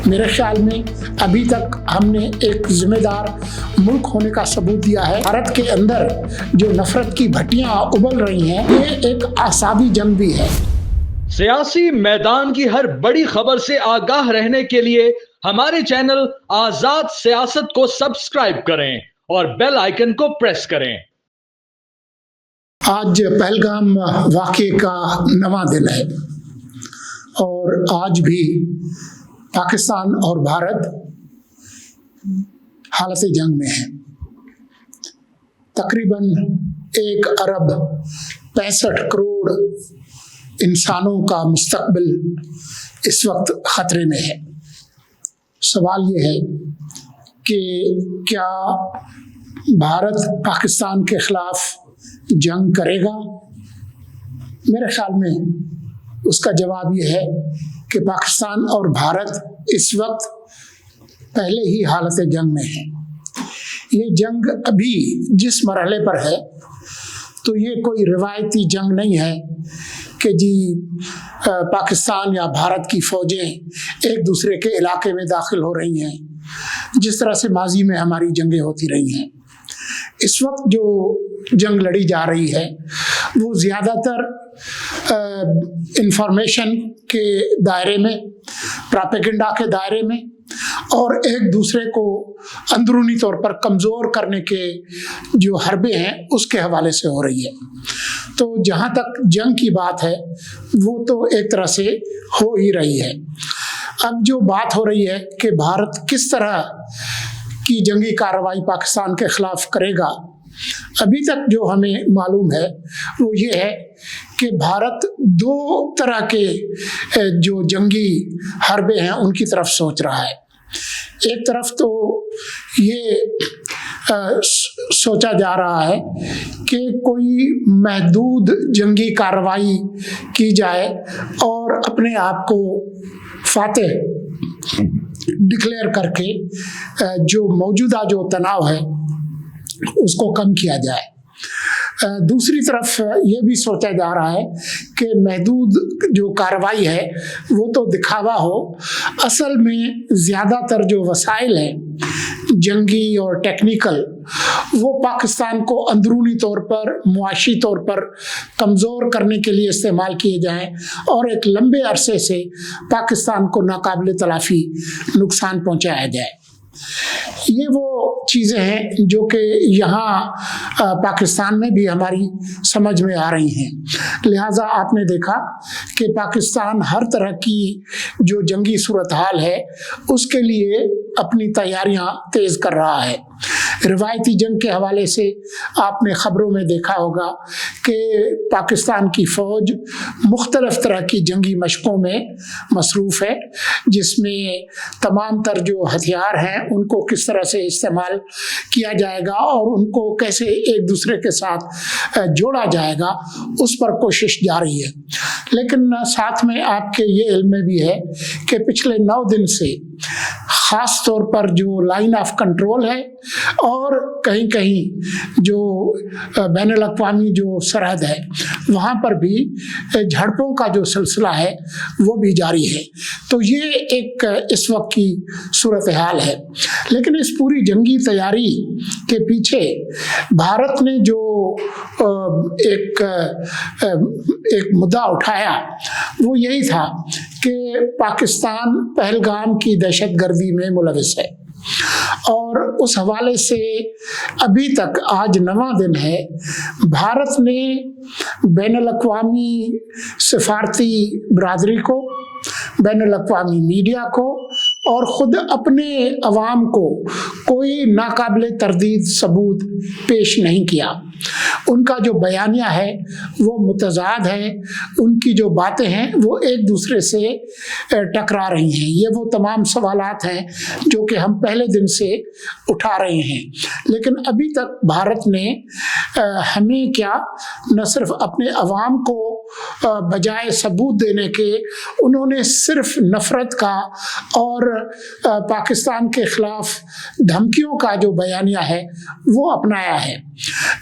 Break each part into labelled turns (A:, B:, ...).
A: میرے خیال میں ابھی تک ہم نے ایک ذمہ دار ملک ہونے کا ثبوت دیا ہے۔ بھارت کے اندر جو نفرت کی بھٹیاں ابل رہی ہیں، یہ ایک اعصابی جنگ بھی ہے۔
B: سیاسی میدان کی ہر بڑی خبر سے آگاہ رہنے کے لیے ہمارے چینل آزاد سیاست کو سبسکرائب کریں اور بیل آئیکن کو پریس کریں۔
A: آج پہلگام واقعے کا نواں دن ہے اور آج بھی پاکستان اور بھارت حالت جنگ میں ہیں۔ تقریباً 1 ارب 65 کروڑ انسانوں کا مستقبل اس وقت خطرے میں ہے۔ سوال یہ ہے کہ کیا بھارت پاکستان کے خلاف جنگ کرے گا؟ میرے خیال میں اس کا جواب یہ ہے کہ پاکستان اور بھارت اس وقت پہلے ہی حالت جنگ میں ہے۔ یہ جنگ ابھی جس مرحلے پر ہے تو یہ کوئی روایتی جنگ نہیں ہے کہ جی پاکستان یا بھارت کی فوجیں ایک دوسرے کے علاقے میں داخل ہو رہی ہیں، جس طرح سے ماضی میں ہماری جنگیں ہوتی رہی ہیں۔ اس وقت جو جنگ لڑی جا رہی ہے وہ زیادہ تر انفارمیشن کے دائرے میں، پراپیگنڈا کے دائرے میں اور ایک دوسرے کو اندرونی طور پر کمزور کرنے کے جو حربے ہیں اس کے حوالے سے ہو رہی ہے۔ تو جہاں تک جنگ کی بات ہے وہ تو ایک طرح سے ہو ہی رہی ہے۔ اب جو بات ہو رہی ہے کہ بھارت کس طرح کی جنگی کارروائی پاکستان کے خلاف کرے گا، ابھی تک جو ہمیں معلوم ہے وہ یہ ہے کہ بھارت 2 طرح کے جو جنگی حربے ہیں ان کی طرف سوچ رہا ہے۔ ایک طرف تو یہ سوچا جا رہا ہے کہ کوئی محدود جنگی کارروائی کی جائے اور اپنے آپ کو فاتح ڈکلیئر کر کے جو موجودہ جو تناؤ ہے اس کو کم کیا جائے۔ دوسری طرف یہ بھی سوچا جا رہا ہے کہ محدود جو کارروائی ہے وہ تو دکھاوا ہو، اصل میں زیادہ تر جو وسائل ہیں جنگی اور ٹیکنیکل وہ پاکستان کو اندرونی طور پر، معاشی طور پر کمزور کرنے کے لیے استعمال کیے جائیں اور ایک لمبے عرصے سے پاکستان کو ناقابل تلافی نقصان پہنچایا جائے۔ یہ وہ چیزیں ہیں جو کہ یہاں پاکستان میں بھی ہماری سمجھ میں آ رہی ہیں۔ لہٰذا آپ نے دیکھا کہ پاکستان ہر طرح کی جو جنگی صورتحال ہے اس کے لیے اپنی تیاریاں تیز کر رہا ہے۔ روایتی جنگ کے حوالے سے آپ نے خبروں میں دیکھا ہوگا کہ پاکستان کی فوج مختلف طرح کی جنگی مشقوں میں مصروف ہے، جس میں تمام تر جو ہتھیار ہیں ان کو کس طرح سے استعمال کیا جائے گا اور ان کو کیسے ایک دوسرے کے ساتھ جوڑا جائے گا اس پر کوشش جاری ہے۔ لیکن ساتھ میں آپ کے یہ علم میں بھی ہے کہ پچھلے 9 دن سے خاص طور پر جو لائن آف کنٹرول ہے اور کہیں کہیں جو بین الاقوامی جو سرحد ہے وہاں پر بھی جھڑپوں کا جو سلسلہ ہے وہ بھی جاری ہے۔ تو یہ ایک اس وقت کی صورتحال ہے۔ لیکن اس پوری جنگی تیاری کے پیچھے بھارت نے جو ایک مدعا اٹھایا وہ یہی تھا کہ پاکستان پہلگام کی دہشت گردی میں ملوث ہے، اور اس حوالے سے ابھی تک آج 9واں دن ہے، بھارت نے بین الاقوامی سفارتی برادری کو، بین الاقوامی میڈیا کو اور خود اپنے عوام کو کوئی ناقابل تردید ثبوت پیش نہیں کیا۔ ان کا جو بیانیہ ہے وہ متضاد ہے، ان کی جو باتیں ہیں وہ ایک دوسرے سے ٹکرا رہی ہیں۔ یہ وہ تمام سوالات ہیں جو کہ ہم پہلے دن سے اٹھا رہے ہیں، لیکن ابھی تک بھارت نے ہمیں کیا، نہ صرف اپنے عوام کو بجائے ثبوت دینے کے انہوں نے صرف نفرت کا اور پاکستان کے خلاف دھمکیوں کا جو بیانیہ ہے وہ اپنایا ہے۔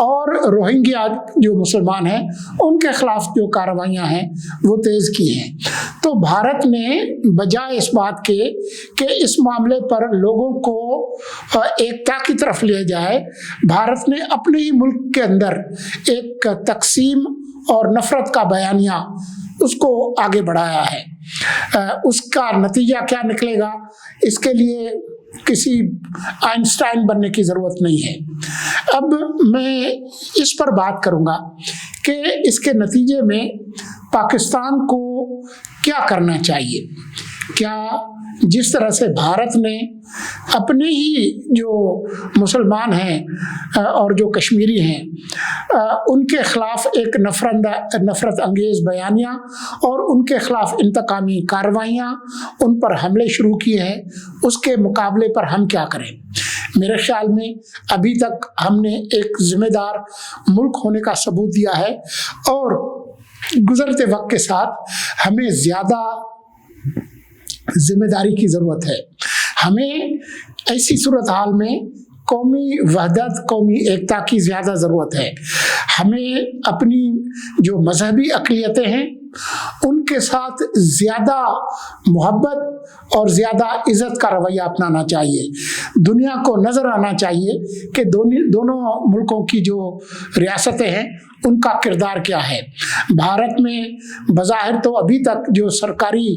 A: اور روہنگیا جو مسلمان ہیں ان کے خلاف جو کارروائیاں ہیں وہ تیز کی ہیں۔ تو بھارت نے بجائے اس بات کے کہ اس معاملے پر لوگوں کو ایکتا کی طرف لے جائے، بھارت نے اپنے ہی ملک کے اندر ایک تقسیم اور نفرت کا بیانیہ اس کو آگے بڑھایا ہے۔ اس کا نتیجہ کیا نکلے گا اس کے لیے کسی آئنسٹائن بننے کی ضرورت نہیں ہے۔ اب میں اس پر بات کروں گا کہ اس کے نتیجے میں پاکستان کو کیا کرنا چاہیے۔ کیا جس طرح سے بھارت نے اپنے ہی جو مسلمان ہیں اور جو کشمیری ہیں ان کے خلاف ایک نفرت انگیز بیانیہ اور ان کے خلاف انتقامی کارروائیاں، ان پر حملے شروع کیے ہیں، اس کے مقابلے پر ہم کیا کریں؟ میرے خیال میں ابھی تک ہم نے ایک ذمہ دار ملک ہونے کا ثبوت دیا ہے، اور گزرتے وقت کے ساتھ ہمیں زیادہ ذمہ داری کی ضرورت ہے۔ ہمیں ایسی صورتحال میں قومی وحدت، قومی ایکتا کی زیادہ ضرورت ہے۔ ہمیں اپنی جو مذہبی اقلیتیں ہیں ان کے ساتھ زیادہ محبت اور زیادہ عزت کا رویہ اپنانا چاہیے۔ دنیا کو نظر آنا چاہیے کہ دونوں ملکوں کی جو ریاستیں ہیں ان کا کردار کیا ہے۔ بھارت میں بظاہر تو ابھی تک جو سرکاری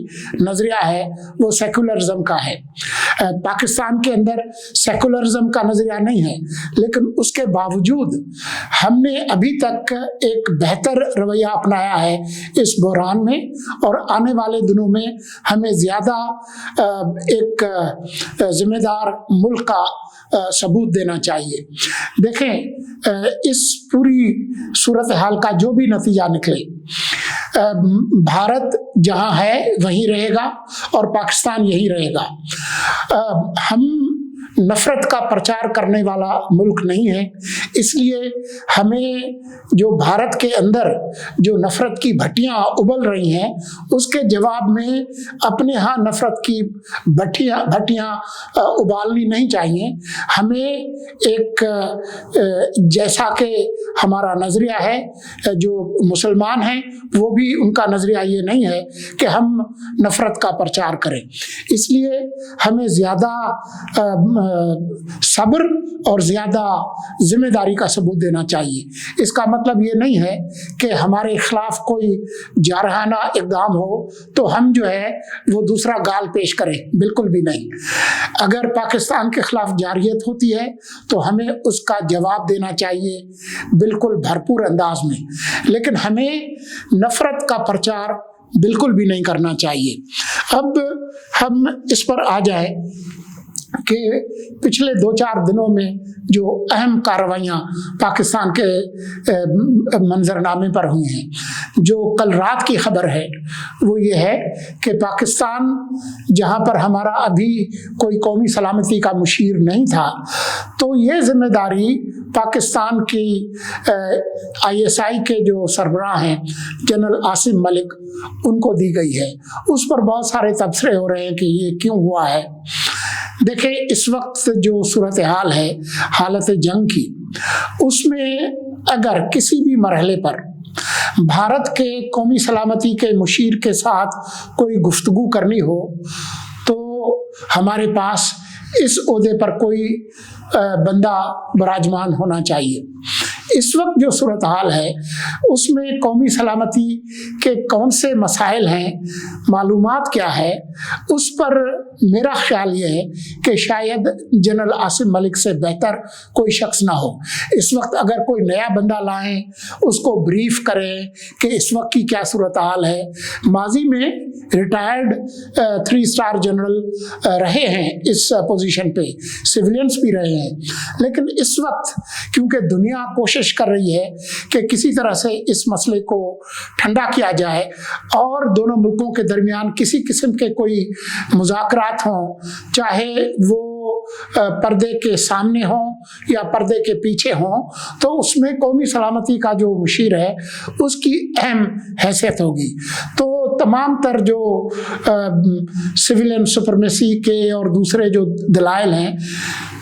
A: نظریہ ہے وہ سیکولرزم کا ہے، پاکستان کے اندر سیکولرزم کا نظریہ نہیں ہے، لیکن اس کے باوجود ہم نے ابھی تک ایک بہتر رویہ اپنایا ہے اس بحران میں، اور آنے والے دنوں میں ہمیں زیادہ ایک ذمہ دار ملک کا ثبوت دینا چاہیے۔ دیکھیں اس پوری صورتحال کا جو بھی نتیجہ نکلے، بھارت جہاں ہے وہیں رہے گا اور پاکستان یہی رہے گا۔ ہم نفرت کا پرچار کرنے والا ملک نہیں ہے، اس لیے ہمیں جو بھارت کے اندر جو نفرت کی بھٹیاں ابل رہی ہیں اس کے جواب میں اپنے ہاں نفرت کی بھٹیاں ابالنی نہیں چاہیے۔ ہمیں ایک جیسا کہ ہمارا نظریہ ہے، جو مسلمان ہیں وہ بھی ان کا نظریہ یہ نہیں ہے کہ ہم نفرت کا پرچار کریں، اس لیے ہمیں زیادہ صبر اور زیادہ ذمہ داری کا ثبوت دینا چاہیے۔ اس کا مطلب یہ نہیں ہے کہ ہمارے خلاف کوئی جارحانہ اقدام ہو تو ہم جو ہے وہ دوسرا گال پیش کریں، بالکل بھی نہیں۔ اگر پاکستان کے خلاف جارحیت ہوتی ہے تو ہمیں اس کا جواب دینا چاہیے بالکل بھرپور انداز میں، لیکن ہمیں نفرت کا پرچار بالکل بھی نہیں کرنا چاہیے۔ اب ہم اس پر آ جائیں کہ پچھلے 2-4 دنوں میں جو اہم کارروائیاں پاکستان کے منظرنامے پر ہوئی ہیں، جو کل رات کی خبر ہے وہ یہ ہے کہ پاکستان جہاں پر ہمارا ابھی کوئی قومی سلامتی کا مشیر نہیں تھا، تو یہ ذمہ داری پاکستان کی ISI کے جو سربراہ ہیں جنرل عاصم ملک ان کو دی گئی ہے۔ اس پر بہت سارے تبصرے ہو رہے ہیں کہ یہ کیوں ہوا ہے۔ دیکھیں اس وقت جو صورتحال ہے حالت جنگ کی، اس میں اگر کسی بھی مرحلے پر بھارت کے قومی سلامتی کے مشیر کے ساتھ کوئی گفتگو کرنی ہو تو ہمارے پاس اس عہدے پر کوئی بندہ براجمان ہونا چاہیے۔ اس وقت جو صورتحال ہے اس میں قومی سلامتی کے کون سے مسائل ہیں، معلومات کیا ہے، اس پر میرا خیال یہ ہے کہ شاید جنرل عاصم ملک سے بہتر کوئی شخص نہ ہو۔ اس وقت اگر کوئی نیا بندہ لائیں، اس کو بریف کریں کہ اس وقت کی کیا صورتحال ہے۔ ماضی میں ریٹائرڈ 3 اسٹار جنرل رہے ہیں اس پوزیشن پہ، سیولینس بھی رہے ہیں، لیکن اس وقت کیونکہ دنیا کوشش کر رہی ہے کہ کسی طرح سے اس مسئلے کو ٹھنڈا کیا جائے اور دونوں ملکوں کے درمیان کسی قسم کے کوئی مذاکرات ہوں، چاہے وہ پردے کے سامنے ہوں یا پردے کے پیچھے ہوں، تو اس میں قومی سلامتی کا جو مشیر ہے اس کی اہم حیثیت ہوگی۔ تو تمام تر جو سویلین سپرمیسی کے اور دوسرے جو دلائل ہیں